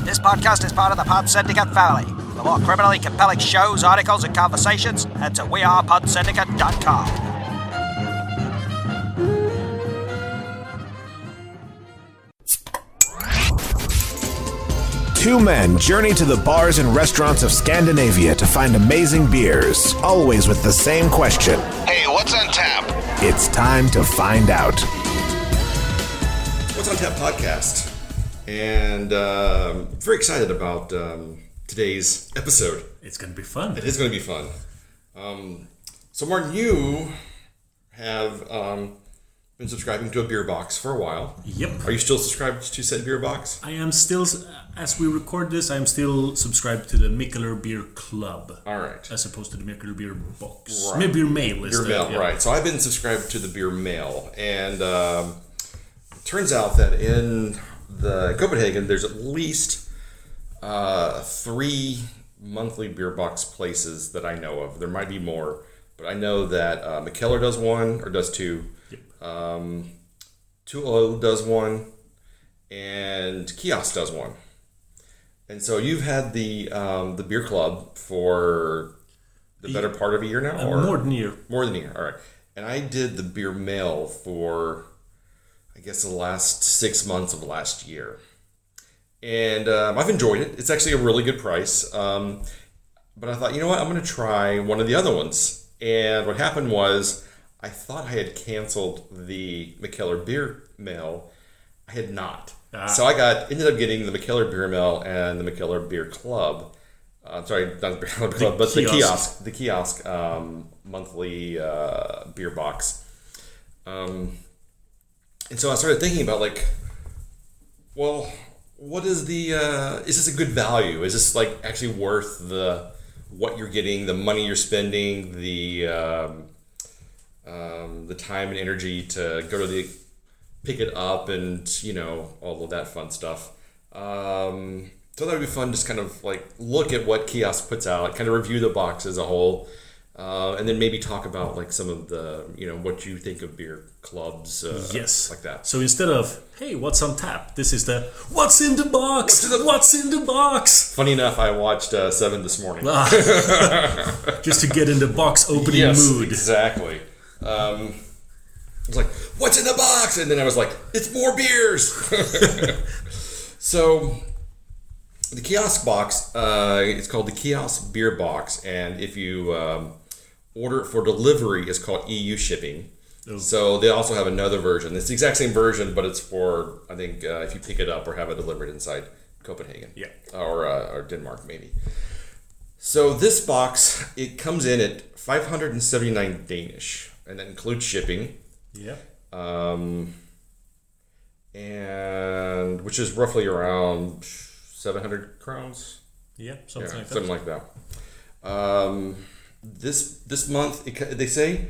This podcast is part of the Pod Syndicate family. For more criminally compelling shows, articles, and conversations, head to wearepodsyndicate.com. Two men journey to the bars and restaurants of Scandinavia to find amazing beers, always with the same question. Hey, what's on tap? It's time to find out. What's on Tap podcast, and very excited about today's episode. It's going to be fun. It is going to be fun. So Martin, you have been subscribing to a beer box for a while. Yep. Are you still subscribed to said beer box? I am still, as we record this, I am still subscribed to the Mikkeller Beer Club. All right. As opposed to the Mikkeller Beer Box. Right. Maybe Beer Mail is Beer Mail, right. So I've been subscribed to the Beer Mail, and it turns out that in Copenhagen, there's at least 3 monthly beer box places that I know of. There might be more, but I know that Mikkeller does one, or does two. Yep. 2O does one, and Kihoskh does one. And so you've had the beer club for the better part of a year now, or more than a year. More than a year. All right. And I did the beer mail for, I guess, the last 6 months of last year, and I've enjoyed it. It's actually a really good price. But I thought, you know what, I'm going to try one of the other ones. And what happened was, I thought I had canceled the Mikkeller Beer Mail. I had not. So I ended up getting the Mikkeller Beer Mail and the Mikkeller Beer Club. Sorry, not the Beer Club, but the Kihoskh monthly beer box. And so I started thinking about, like, well, what is is this a good value? Is this, like, actually worth what you're getting, the money you're spending, the time and energy to go to pick it up, and all of that fun stuff. So that would be fun, just kind of like look at what Kihoskh puts out, kind of review the box as a whole, and then maybe talk about like some of the what you think of beer clubs. Yes, like that. So instead of hey, what's on tap, this is the what's in the box. What's in the box? Funny enough, I watched Seven this morning, just to get in the box opening mood. Exactly. I was like, what's in the box? And then I was like, it's more beers. So the Kihoskh box, it's called the Kihoskh beer box. And if you order it for delivery, it's called EU shipping. Oh. So they also have another version. It's the exact same version, but it's for, I think, if you pick it up or have it delivered inside Copenhagen. Yeah. Or Denmark, maybe. So this box, it comes in at 579 Danish. And that includes shipping. Yeah. And which is roughly around 700 crowns. Yeah, something like that. This month, they say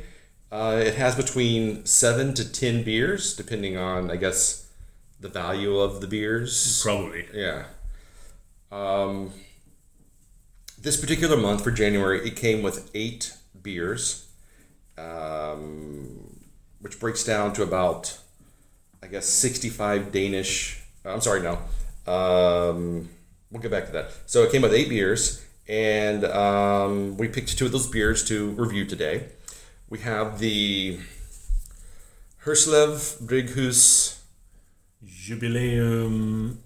it has between 7 to 10 beers, depending on, I guess, the value of the beers. Probably. Yeah. This particular month for January, it came with 8 beers. Which breaks down to about, I guess, 65 Danish. I'm sorry, no. We'll get back to that. So it came with 8 beers, and we picked 2 of those beers to review today. We have the Herslev Bryghus Jubilaeums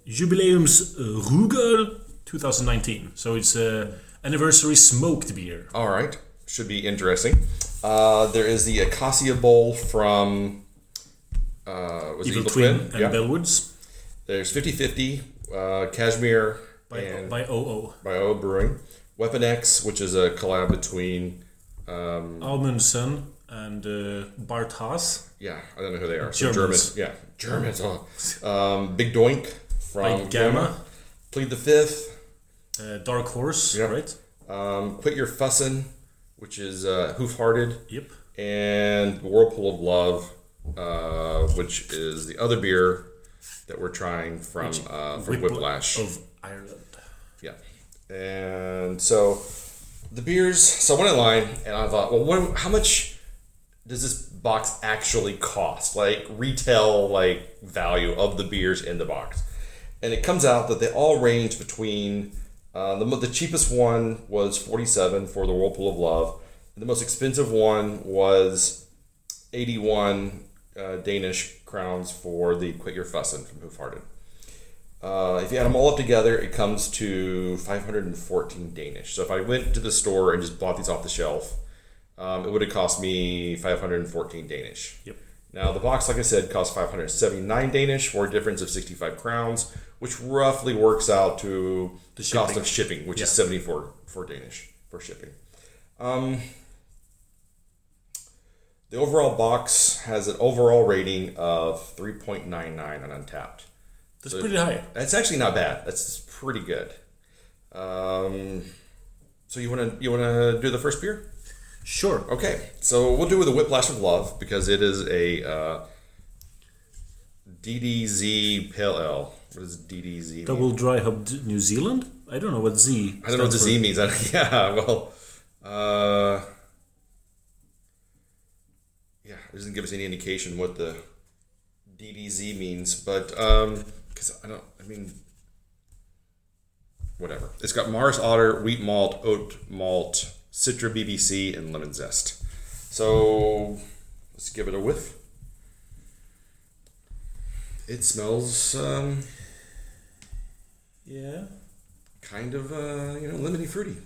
Rugol 2019. So it's anniversary smoked beer. All right. Should be interesting. There is the Acacia Bowl from Evil Twin and Bellwoods. There's 50/50 Cashmere by OO Brewing. Weapon X, which is a collab between Amundsen and Bart Haas. Yeah, I don't know who they are. Germans. Germans. Big Doink from Gamma. Plead the Fifth. Dark Horse, right? Quit Your Fussin', which is Hoof-Hearted. Yep. And Whirlpool of Love, which is the other beer that we're trying from Whiplash of Ireland. Yeah. And so the beers, so I went online and I thought, well, how much does this box actually cost? Like retail, like value of the beers in the box. And it comes out that they all range between the cheapest one was 47 for the Whirlpool of Love. And the most expensive one was 81 Danish crowns for the Quit Your Fussin' from Hoofharden. If you add them all up together, it comes to 514 Danish. So if I went to the store and just bought these off the shelf, it would have cost me 514 Danish. Yep. Now, the box, like I said, costs 579 Danish for a difference of 65 crowns, which roughly works out to the cost of shipping, which is 74 for Danish for shipping. The overall box has an overall rating of 3.99 on Untapped. That's pretty high. That's actually not bad. That's pretty good. So you wanna do the first beer? Sure. Okay, so we'll do with a Whiplash of Love because it is a DDZ Pale Ale. What does DDZ mean? Double dry hop New Zealand? I don't know what Z. I don't know what the Z means. It doesn't give us any indication what the DDZ means, but whatever. It's got Mars Otter, wheat malt, oat malt, Citra BBC, and lemon zest. So let's give it a whiff. It smells, kind of, lemony fruity.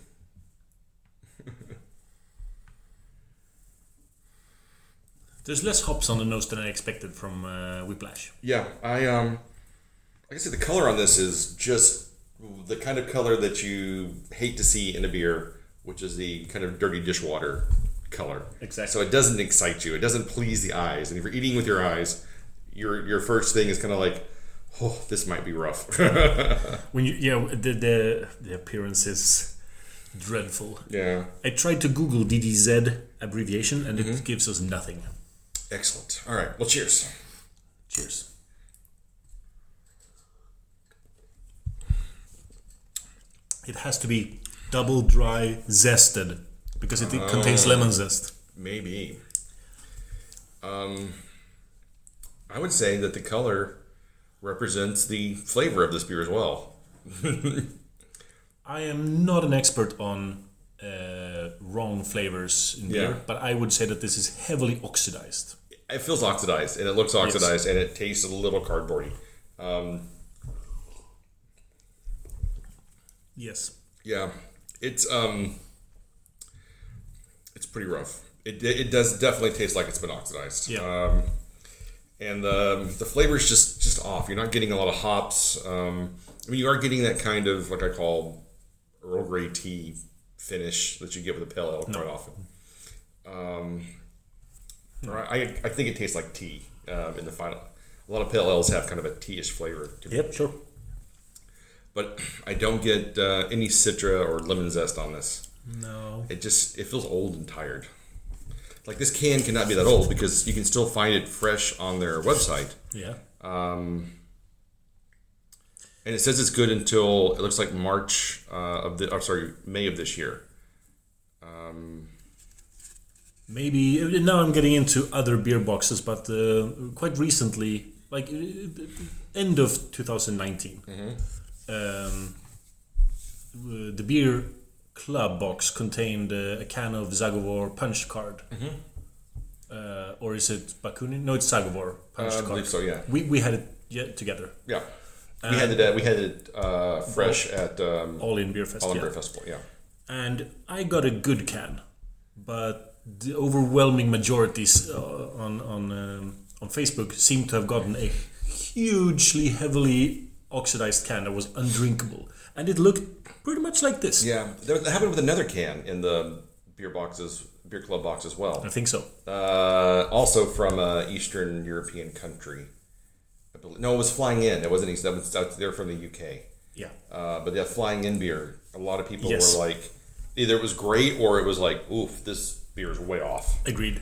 There's less hops on the nose than I expected from Whiplash. Yeah, like I said, the color on this is just the kind of color that you hate to see in a beer, which is the kind of dirty dishwater color. Exactly. So it doesn't excite you. It doesn't please the eyes. And if you're eating with your eyes, your first thing is kind of like, oh, this might be rough. The appearance is dreadful. Yeah. I tried to Google DDZ abbreviation and it gives us nothing. Excellent. All right. Well, cheers. Cheers. It has to be double dry zested because it contains lemon zest. Maybe. I would say that the color represents the flavor of this beer as well. I am not an expert on wrong flavors in beer, but I would say that this is heavily oxidized. It feels oxidized, and it looks oxidized, and it tastes a little cardboardy. Yes. Yeah, it's pretty rough. It does definitely taste like it's been oxidized. Yeah. And the flavor's just off. You're not getting a lot of hops. You are getting that kind of what I call Earl Grey tea finish that you get with a pale ale quite often. I think it tastes like tea in the final. A lot of pale ales have kind of a tea-ish flavor to them. Yep, sure. But I don't get any Citra or lemon zest on this. No. It feels old and tired. Like this can cannot be that old because you can still find it fresh on their website. Yeah. And it says it's good until it looks like May of this year. Maybe now I'm getting into other beer boxes, but quite recently, like end of 2019, the beer club box contained a can of Zagovor Punch Card. Or is it Bakunin? No, it's Zagovor Punch Card. I believe so. Yeah. We had it together. Yeah. We had it fresh at All In Beer Festival. All In Beer Festival. Yeah. And I got a good can, but the overwhelming majorities on Facebook seem to have gotten a hugely heavily oxidized can that was undrinkable, and it looked pretty much like this. Yeah, that happened with another can in the beer club box as well. I think so. Also from an Eastern European country. No, it was Flying In. It wasn't East. They're from the UK. Yeah. But that Flying In beer, a lot of people were like, either it was great or it was like, oof, this beer is way off. Agreed.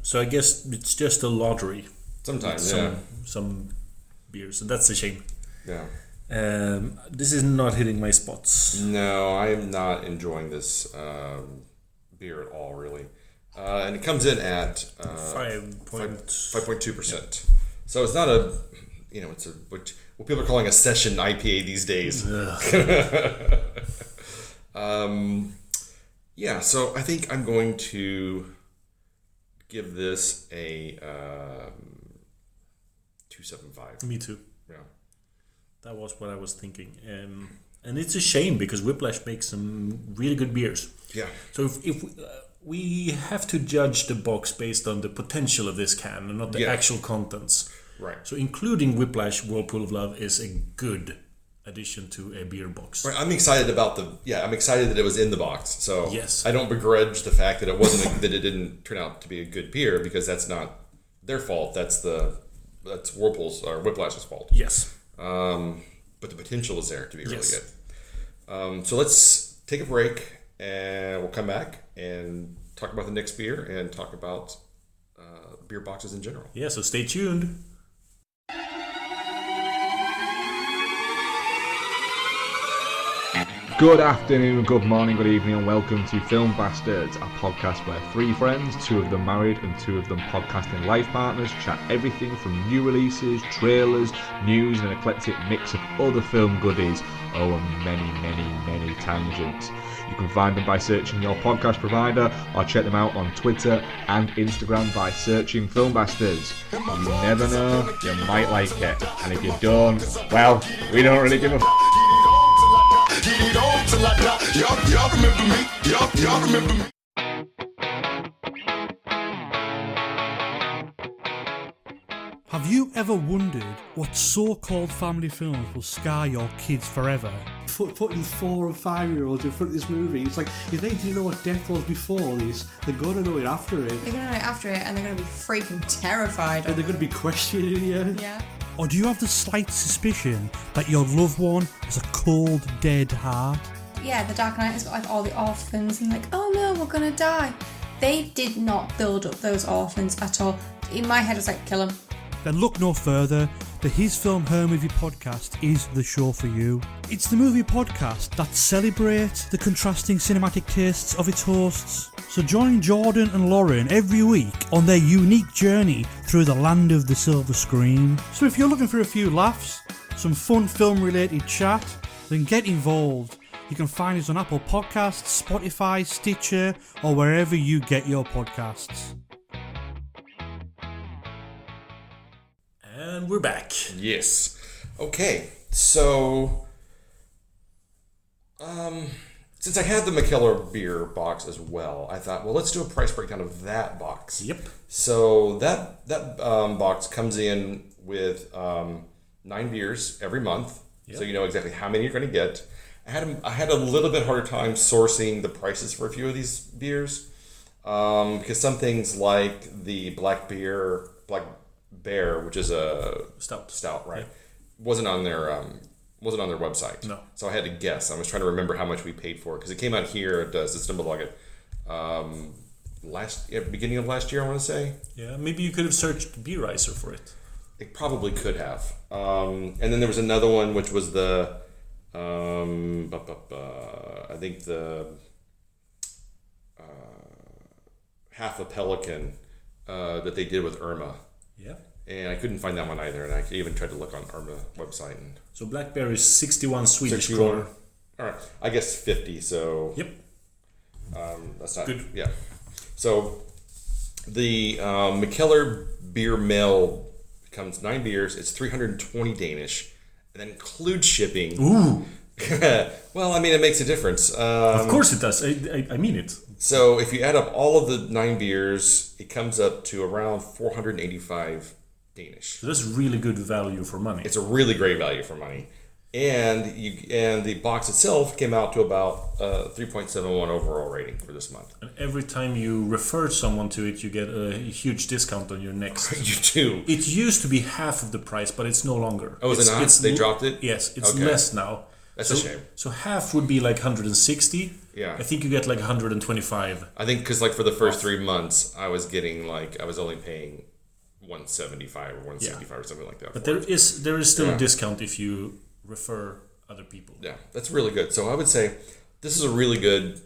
So I guess it's just a lottery. Sometimes, some beers, and that's a shame. Yeah. This is not hitting my spots. No, I am not enjoying this beer at all, really. And it comes in at 5.2%. So it's not a it's what people are calling a session IPA these days. So I think I'm going to give this a 2.75. Me too. Yeah. That was what I was thinking. And it's a shame because Whiplash makes some really good beers. Yeah. So if we have to judge the box based on the potential of this can and not the actual contents. Right. So including Whiplash Whirlpool of Love is a good addition to a beer box. Right. I'm excited about I'm excited that it was in the box. So yes. I don't begrudge the fact that it wasn't that it didn't turn out to be a good beer, because that's not their fault. That's Whirlpool's or Whiplash's fault. Yes. But the potential is there to be really good. So let's take a break, and we'll come back and talk about the next beer and talk about beer boxes in general. Yeah, so stay tuned. Good afternoon, good morning, good evening, and welcome to Film Bastards, a podcast where three friends, two of them married and two of them podcasting life partners, chat everything from new releases, trailers, news, and an eclectic mix of other film goodies over many, many, many tangents. You can find them by searching your podcast provider, or check them out on Twitter and Instagram by searching Film Bastards. You never know, you might like it, and if you don't, well, we don't really give a Get it on till I die. Y'all remember me. Y'all remember me. Have you ever wondered what so-called family films will scar your kids forever? Putting 4 and 5-year-olds in front of this movie, it's like, if they didn't know what death was before this, they're going to know it after it. They're going to know it after it, and they're going to be freaking terrified. And they're going to be questioning you. Yeah. Or do you have the slight suspicion that your loved one has a cold, dead heart? Yeah, The Dark Knight has got like all the orphans and like, oh no, we're gonna die. They did not build up those orphans at all. In my head, it's like, kill them. Then look no further. The His Film Her Movie podcast is the show for you. It's the movie podcast that celebrates the contrasting cinematic tastes of its hosts. So join Jordan and Lauren every week on their unique journey through the land of the silver screen. So if you're looking for a few laughs, some fun film-related chat, then get involved. You can find us on Apple Podcasts, Spotify, Stitcher, or wherever you get your podcasts. And we're back. Yes. Okay. So, since I had the McKellar beer box as well, I thought, well, let's do a price breakdown of that box. Yep. So that box comes in with 9 beers every month, so you know exactly how many you're going to get. I had a little bit harder time sourcing the prices for a few of these beers, because some things like the Black Bear, which is a stout, right? Yeah. wasn't on their website. No. So I had to guess. I was trying to remember how much we paid for it, because it came out here at Systembolaget beginning of last year, I want to say. Yeah, maybe you could have searched Beerizer for it. It probably could have. And then there was another one, which was the I think the half a pelican that they did with Irma. Yeah. And I couldn't find that one either, and I even tried to look on Irma website. And So Black Bear is 61 Swedish kronor. All right, I guess 50. So Yep. that's not good. Yeah. So the McKellar Beer Mail comes 9 beers. It's 320 Danish, and then includes shipping. Ooh. Well, I mean, it makes a difference. Of course it does. I mean it. So if you add up all of the 9 beers, it comes up to around 485 Danish. So that's really good value for money. It's a really great value for money. And the box itself came out to about 3.71 overall rating for this month. And every time you refer someone to it, you get a huge discount on your next. You do. It used to be half of the price, but it's no longer. Oh, is it not? They dropped it? Yes, it's Okay. less now. That's a shame. So half would be like 160. Yeah. I think you get like 125. I think because like for the first 3 months, I was only paying 175 or 165 or something like that. But there is still a discount if you refer other people. Yeah, that's really good. So I would say this is a really good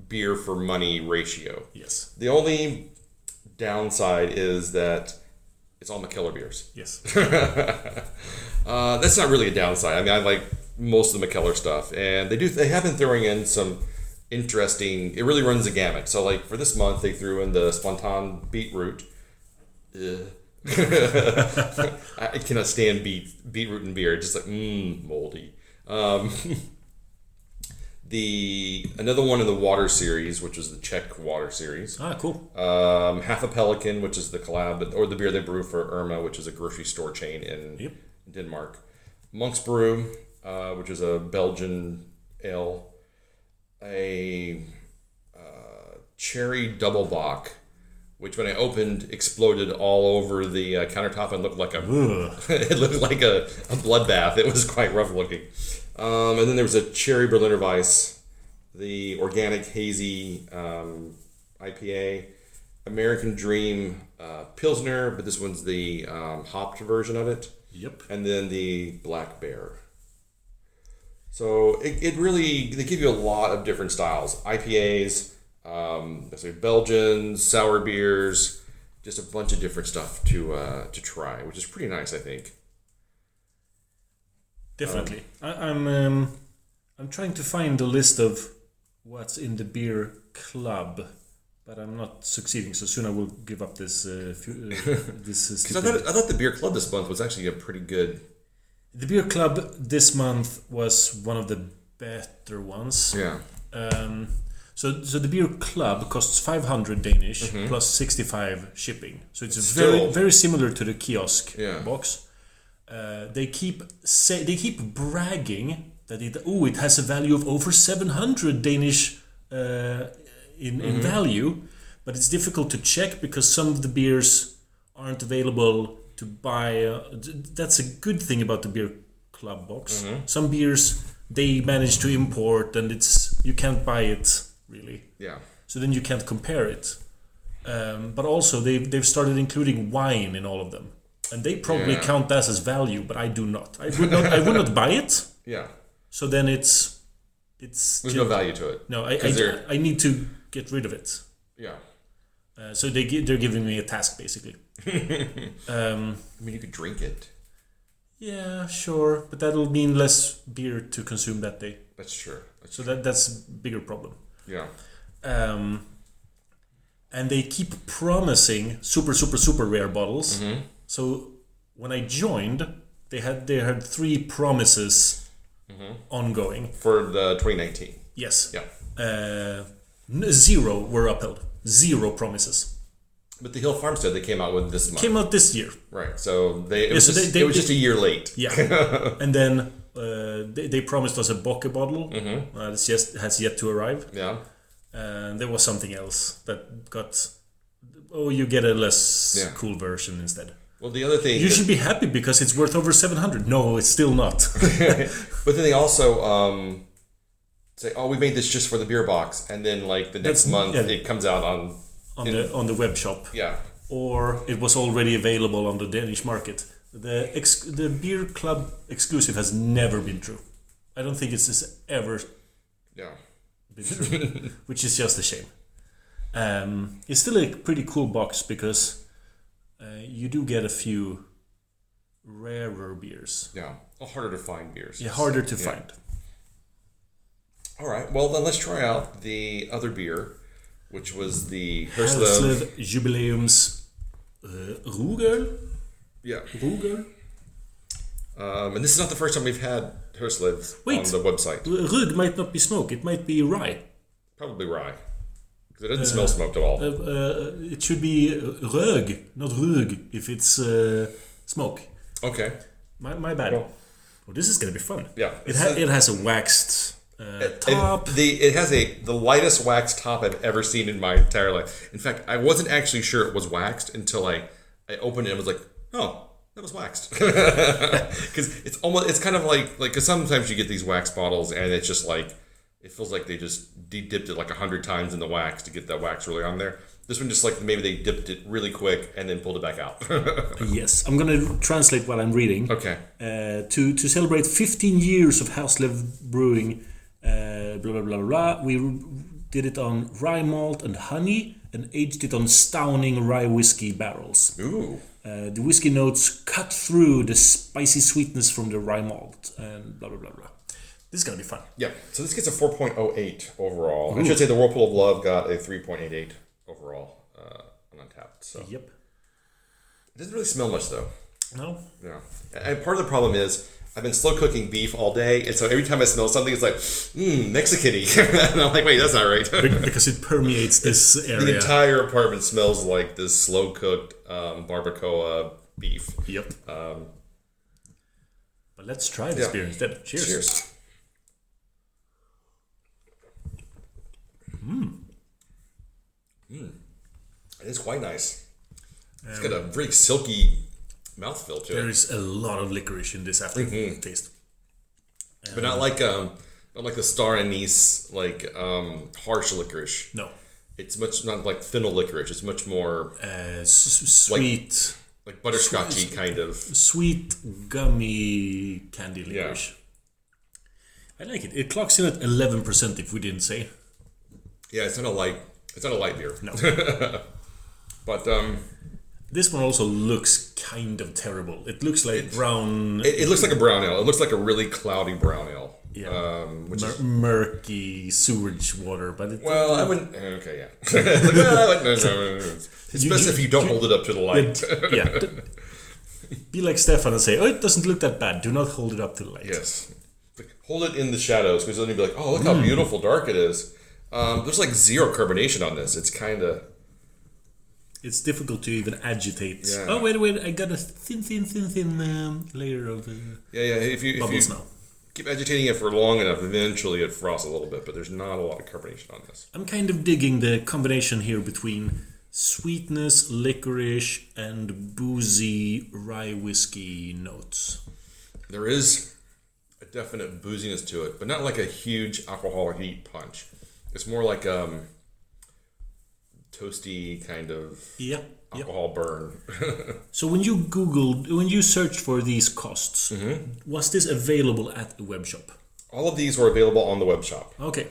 beer for money ratio. Yes. The only downside is that it's all McKellar beers. Yes. That's not really a downside. I mean, I like most of the McKellar stuff, and they have been throwing in some interesting. It really runs the gamut. So, like for this month, they threw in the Spontan beetroot. I cannot stand beetroot in beer. Just like moldy. Another one in the water series, which is the Czech water series. Ah, cool. Half a Pelican, which is the collab, or the beer they brew for Irma, which is a grocery store chain in Denmark. Monk's Brew, which is a Belgian ale. A cherry double bock, which when I opened exploded all over the countertop and looked like it looked like a bloodbath. It was quite rough looking. And then there was a cherry Berliner Weiss, the organic hazy IPA, American Dream Pilsner, but this one's the hopped version of it. Yep. And then the Black Bear. So it really, they give you a lot of different styles. IPAs, let's say Belgian, sour beers, just a bunch of different stuff to try, which is pretty nice, I think. Definitely. I'm trying to find a list of what's in the beer club, but I'm not succeeding. So soon I will give up this. Because I thought the beer club this month was actually a pretty good. The beer club this month was one of the better ones. Yeah. So the beer club costs 500 Danish plus 65 shipping. So it's very similar to the Kihoskh box. They keep bragging that it has a value of over 700 Danish in value, but it's difficult to check because some of the beers aren't available to buy. That's a good thing about the beer club box. Some beers they manage to import, and you can't buy it really. Yeah. So then you can't compare it. But also they've started including wine in all of them. And they probably count that as value, but I do not. I would not buy it. Yeah. So then it's there's no value to it. No, I need to get rid of it. Yeah. So they're giving me a task basically. I mean, you could drink it. Yeah, sure, but that'll mean less beer to consume that day. That's true. That's a bigger problem. Yeah. And they keep promising super rare bottles. So when I joined, they had 3 promises ongoing for the 2019. Yes. Yeah. 0 were upheld. 0 promises. But the Hill Farmstead they came out with this month. Came out this year. Right. So it was just a year late. Yeah. And then they promised us a Bocke bottle. This has yet to arrive. Yeah. And there was something else that got. Oh, you get a less cool version instead. Well, the other thing... You should be happy because it's worth over 700. No, it's still not. But then they also say, we made this just for the beer box. And then, like, the next month, it comes out on the web shop. Yeah. Or it was already available on the Danish market. The beer club exclusive has never been true. I don't think it's ever been true. Which is just a shame. It's still a pretty cool box because... you do get a few rarer beers. Yeah, harder to find beers. Yeah, harder to find. All right, well then let's try out the other beer, which was the Herslev Jubilaeums Rugol. Yeah. Rugol. And this is not the first time we've had Herslev on the website. Rug might not be smoke, it might be rye. Probably rye. It doesn't smell smoked at all. It should be rug, not rug, if it's smoke. Okay. My bad. Oh, this is gonna be fun. Yeah. It has a waxed top. It has the lightest waxed top I've ever seen in my entire life. In fact, I wasn't actually sure it was waxed until I opened it and was like, oh, that was waxed. Because it's kind of like because sometimes you get these wax bottles and it's just like. It feels like they just dipped it like 100 times in the wax to get that wax really on there. This one just like maybe they dipped it really quick and then pulled it back out. Yes, I'm going to translate what I'm reading. Okay. To celebrate 15 years of Herslev brewing, blah, blah, blah, blah, we did it on rye malt and honey, and aged it on stowning rye whiskey barrels. Ooh. The whiskey notes cut through the spicy sweetness from the rye malt, and blah, blah, blah, blah. This is going to be fun. Yeah, so this gets a 4.08 overall. Ooh. I should say the Whirlpool of Love got a 3.88 overall on Untapped. So. Yep. It doesn't really smell much, though. No? Yeah. And part of the problem is I've been slow cooking beef all day, and so every time I smell something, it's like, Mexican-y. And I'm like, wait, that's not right. Because it permeates this area. The entire apartment smells like this slow-cooked barbacoa beef. Yep. But let's try this beer instead. Cheers. Cheers. It is quite nice. It's got a very silky mouthfeel to it. There is a lot of licorice in this after taste. But not like the star anise, harsh licorice. No. It's much not like fennel licorice. It's much more sweet, like butterscotchy kind of sweet gummy candy licorice. Yeah. I like it. It clocks in at 11%. If we didn't say. Yeah, it's not a light beer. No. But this one also looks kind of terrible. It looks like brown. It looks like a brown ale. It looks like a really cloudy brown ale. Yeah. Which is murky sewage water, but I wouldn't. Okay, yeah. No. It's best if you don't hold it up to the light. Be like Stefan and say, "Oh, it doesn't look that bad. Do not hold it up to the light." Yes. Hold it in the shadows, because then you'll be like, "Oh, look how beautiful dark it is." There's like zero carbonation on this. It's kind of. It's difficult to even agitate. Yeah. Oh, wait. I got a thin layer of If you now. Keep agitating it for long enough, eventually it frosts a little bit, but there's not a lot of carbonation on this. I'm kind of digging the combination here between sweetness, licorice, and boozy rye whiskey notes. There is a definite booziness to it, but not like a huge alcohol heat punch. It's more like toasty kind of alcohol burn. So when you searched for these costs, was this available at the web shop? All of these were available on the web shop. Okay.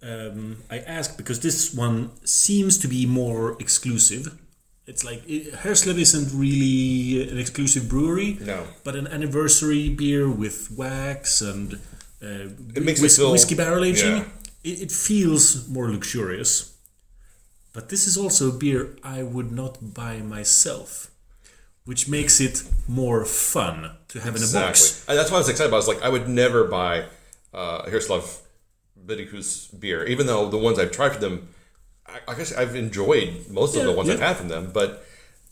I asked because this one seems to be more exclusive. It's like Herslev isn't really an exclusive brewery, no, but an anniversary beer with wax and it makes it feel, whiskey barrel aging. Yeah. It feels more luxurious. But this is also a beer I would not buy myself, which makes it more fun to have in a box. And that's why I was excited about it. I was like, I would never buy Herslev Bryghus beer, even though the ones I've tried from them, I guess I've enjoyed most of the ones I've had from them. But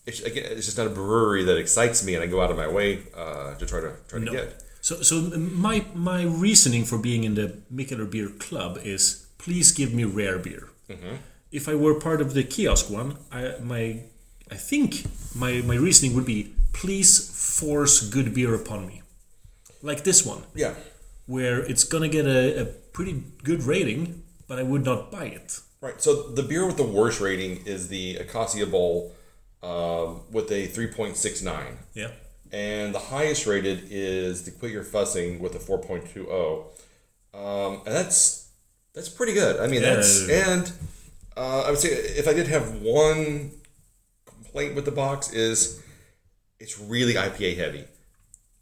it's just not a brewery that excites me, and I go out of my way to try to get. So my reasoning for being in the Mikkeller Beer Club is please give me rare beer. Mm-hmm. If I were part of the Kihoskh one, I think my reasoning would be please force good beer upon me, like this one. Yeah, where it's gonna get a pretty good rating, but I would not buy it. Right. So the beer with the worst rating is the Acacia Bowl with a 3.69. Yeah. And the highest rated is the Quit Your Fussing with a 4.20. And that's pretty good. I mean, I would say if I did have one complaint with the box is it's really IPA heavy.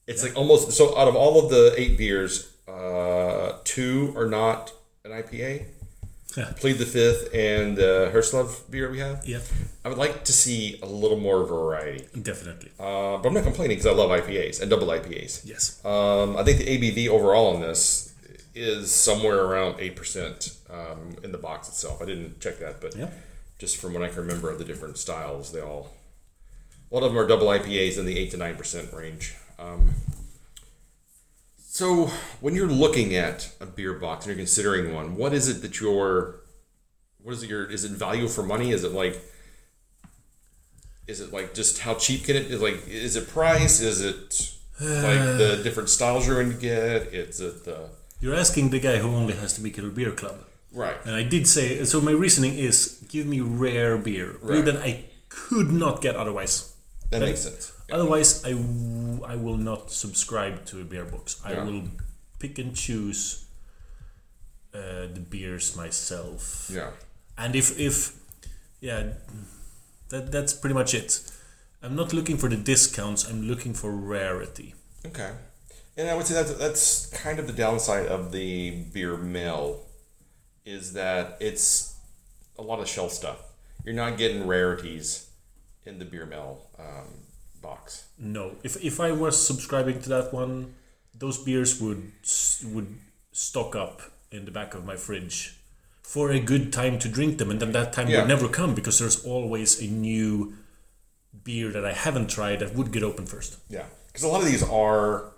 It's like almost, so out of all of the 8 beers, 2 are not an IPA. Plead the Fifth and Herslev beer we have. Yeah. I would like to see a little more variety. Definitely. But I'm not complaining because I love IPAs and double IPAs. Yes. I think the ABV overall on this is somewhere around 8% in the box itself. I didn't check that, but just from what I can remember of the different styles, a lot of them are double IPAs in the 8 to 9% range. So when you're looking at a beer box and you're considering one, what is it that is it value for money? Is it like just how cheap can it, is it price? Is it like the different styles you're going to get? You're asking the guy who only has the Mikkeller Beer Club. Right. And I did say, so my reasoning is give me rare beer. Beer that I could not get otherwise. That makes sense. Yeah. Otherwise, I will not subscribe to a beer box. I will pick and choose the beers myself. Yeah. And that's pretty much it. I'm not looking for the discounts. I'm looking for rarity. Okay. And I would say that's kind of the downside of the beer mill, is that it's a lot of shelf stuff. You're not getting rarities in the beer mill box. No. If I was subscribing to that one, those beers would stock up in the back of my fridge for a good time to drink them, and then that time would never come because there's always a new beer that I haven't tried that would get open first. Yeah, because a lot of these are...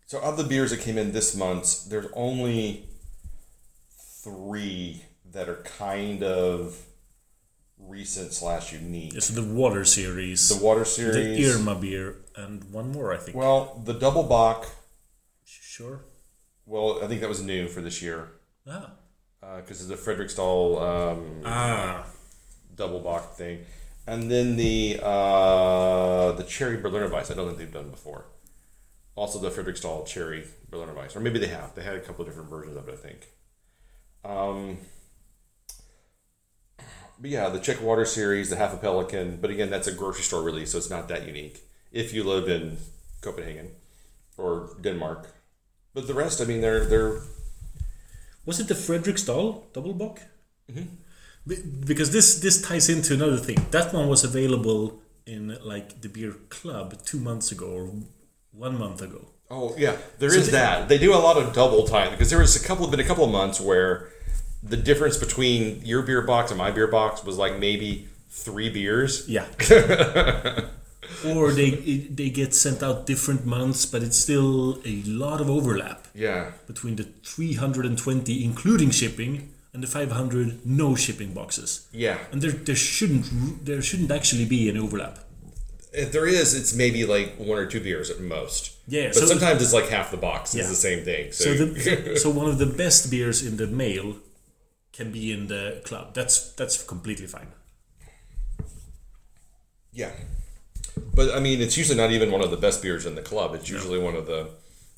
So of the beers that came in this month, there's only 3 that are kind of recent / unique. Yeah, so the Water Series. The Water Series. The Irma beer, and one more, I think. Well, the Double Bock. Sure. Well, I think that was new for this year. Ah. Because of the Frederiksdal Double Bock thing. And then the Cherry Berliner Weiss, I don't think they've done before. Also the Frederiksdal Cherry Berliner Weiss. Or maybe they have. They had a couple of different versions of it, I think. But yeah, the Czech Water Series, the Half a Pelican. But again, that's a grocery store release, so it's not that unique. If you live in Copenhagen or Denmark. But the rest, I mean, they're... Was it the Frederiksdal Double Bock? Mm-hmm. Because this ties into another thing. That one was available in like the beer club 2 months ago or 1 month ago. Oh yeah, there is that. They do a lot of double time because there was been a couple of months where the difference between your beer box and my beer box was like maybe 3 beers. Yeah. Or they get sent out different months, but it's still a lot of overlap. Yeah. Between the 320 including shipping and the 500 no shipping boxes. Yeah. And there shouldn't actually be an overlap. If there is, it's maybe like 1 or 2 beers at most. Yeah. But sometimes it's like half the box. It's the same thing. So one of the best beers in the mail can be in the club. That's completely fine. Yeah. But I mean, it's usually not even one of the best beers in the club. It's usually one of the...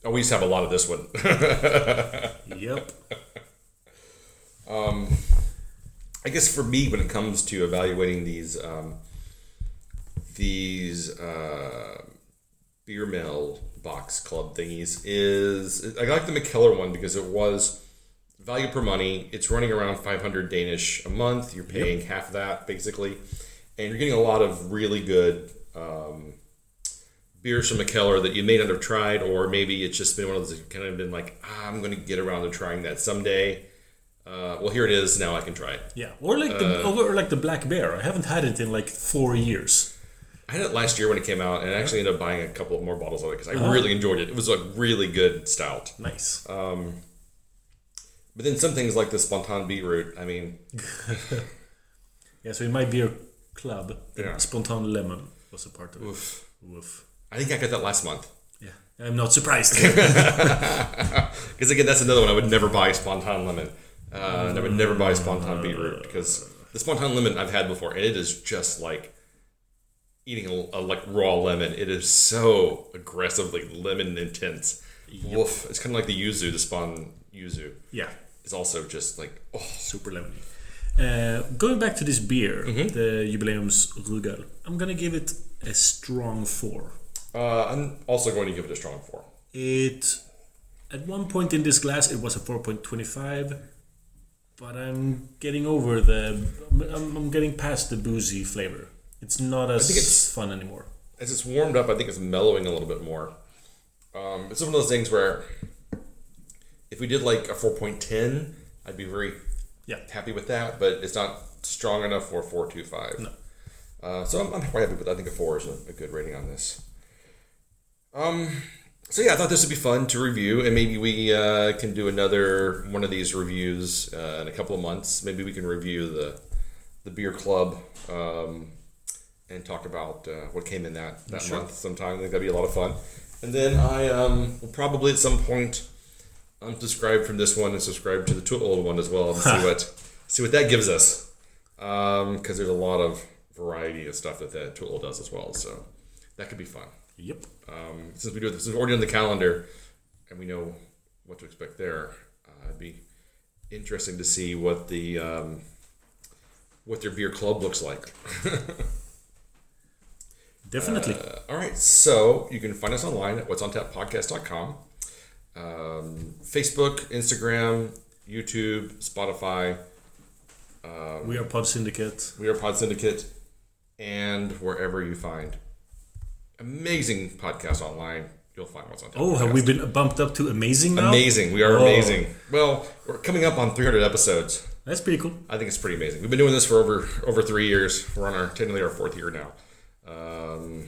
Oh, we used to have a lot of this one. Yep. I guess for me, when it comes to evaluating these beer mill box club thingies, is I like the McKellar one because it was value per money. It's running around 500 Danish a month. You're paying half of that basically, and you're getting a lot of really good beers from McKellar that you may not have tried, or maybe it's just been one of those that kind of been like, I'm going to get around to trying that someday. Well, here it is. Now I can try it. Yeah, or like the Black Bear. I haven't had it in like 4 years. I had it last year when it came out, and I actually ended up buying a couple more bottles of it because I really enjoyed it. It was a really good stout. Nice. But then some things like the Spontan Beetroot, I mean... Yeah, so in my beer club, the Spontan Lemon was a part of it. Oof. I think I got that last month. Yeah, I'm not surprised. Because again, that's another one I would never buy Spontan Lemon. And I would never buy Spontan Beetroot because the Spontan Lemon I've had before, and it is just like eating a like raw lemon. It is so aggressively lemon intense. Yep. Woof. It's kind of like the yuzu, the Spawn yuzu. Yeah. It's also just like, super lemony. Going back to this beer, the Jubilaeums Rugol, I'm going to give it a strong 4. I'm also going to give it a strong 4. At one point in this glass, it was a 4.25, but I'm getting over I'm getting past the boozy flavor. It's not as fun anymore. As it's warmed up, I think it's mellowing a little bit more. It's one of those things where if we did like a 4.10, I'd be very happy with that, but it's not strong enough for 4.25. No. So I'm quite happy with that. I think a 4 is a good rating on this. So yeah, I thought this would be fun to review, and maybe we can do another one of these reviews in a couple of months. Maybe we can review the beer club and talk about what came in that month sometime. I think that'd be a lot of fun. And then I will probably at some point unsubscribe from this one and subscribe to the Tool one as well and see what that gives us. Because there's a lot of variety of stuff that Tool does as well, so that could be fun. Yep. Since we're already on the calendar, and we know what to expect there. It'd be interesting to see what their beer club looks like. Definitely. All right, so you can find us online at what'sontappodcast.com. Facebook, Instagram, YouTube, Spotify. We are Pod Syndicate. We are Pod Syndicate. And wherever you find amazing podcasts online, you'll find What's on Tap. Oh, have we been bumped up to amazing now? Amazing. We are amazing. Well, we're coming up on 300 episodes. That's pretty cool. I think it's pretty amazing. We've been doing this for over 3 years. We're on technically our 4th year now. So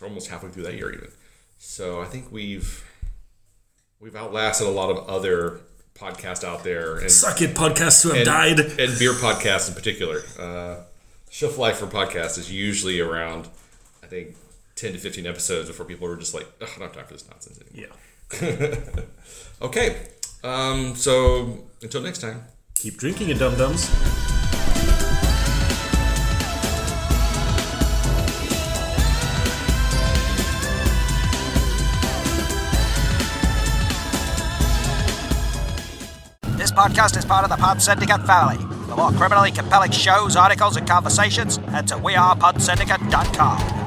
we're almost halfway through that year even. So I think we've outlasted a lot of other podcasts out there. And suck it, podcasts who have died. And beer podcasts in particular. Shelf life for podcasts is usually around, I think, 10 to 15 episodes before people are just like, I don't have time for this nonsense anymore. Yeah. Okay. So until next time. Keep drinking, you dum-dums. This podcast is part of the Pod Syndicate family. For more criminally compelling shows, articles, and conversations, head to wearepodsyndicate.com.